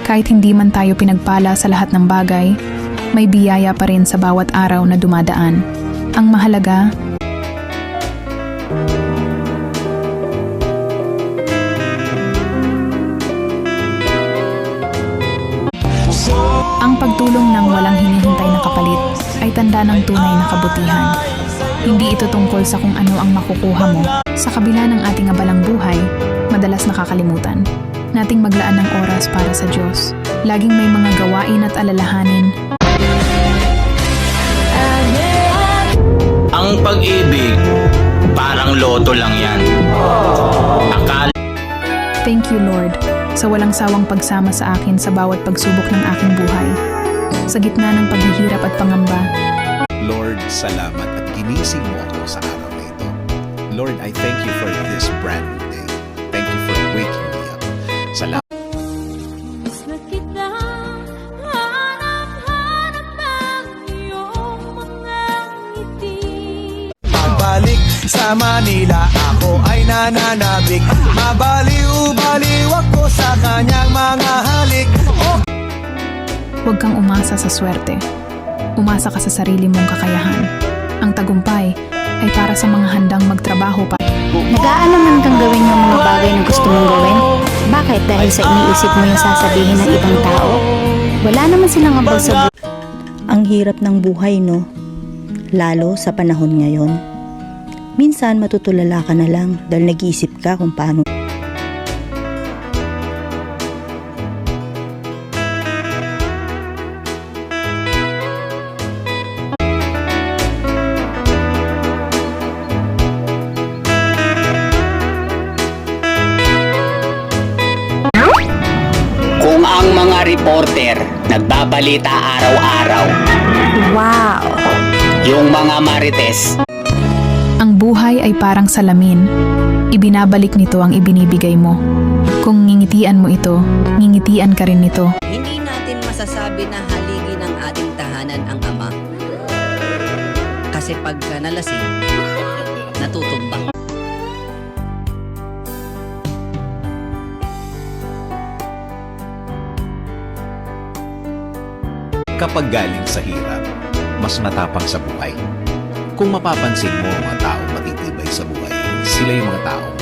Kahit hindi man tayo pinagpala sa lahat ng bagay, may biyaya pa rin sa bawat araw na dumadaan. Ang mahalaga, ang pagtulong ng walang hinihintay na kapalit ay tanda ng tunay na kabutihan. Hindi ito tungkol sa kung ano ang makukuha mo. Sa kabila ng ating abalang buhay, madalas nakakalimutan nating maglaan ng oras para sa Diyos. Laging may mga gawain at alalahanin. Ang pag-ibig, parang loto lang yan. Thank you, Lord, sa walang sawang pagsama sa akin sa bawat pagsubok ng aking buhay. Sa gitna ng paghihirap at pangamba, Lord, salamat at ginising mo ako sa araw na ito. Lord, I thank you for this brand new day. Thank you for waking me up. Salamat. Pagbalik sa Manila, ako ay nananabik. Mabaliw-baliw ako sa kanyang mga halik. huwag kang umasa sa swerte. Umasa ka sa sarili mong kakayahan. Ang tagumpay ay para sa mga handang magtrabaho pa. Nag-aalaman kang gawin yung mga bagay na gusto mong gawin? Bakit? Dahil sa iniisip mo yung sasabihin ng ibang tao? Wala naman silang abal sa Ang hirap ng buhay, no? Lalo sa panahon ngayon. Minsan matutulala ka na lang dahil nag-iisip ka kung paano. Kung ang mga reporter nagbabalita araw-araw, Wow! yung mga marites, Ang buhay ay parang salamin. Ibinabalik nito ang ibinibigay mo. Kung ngingitian mo ito, ngingitian ka rin nito. Hindi natin masasabi na haligi ng ating tahanan ang ama. Kasi pagka nalasing, natutumba. Kapag galing sa hirap, mas matapang sa buhay. Kung mapapansin mo ang mga taong matitibay sa buhay, sila yung mga taong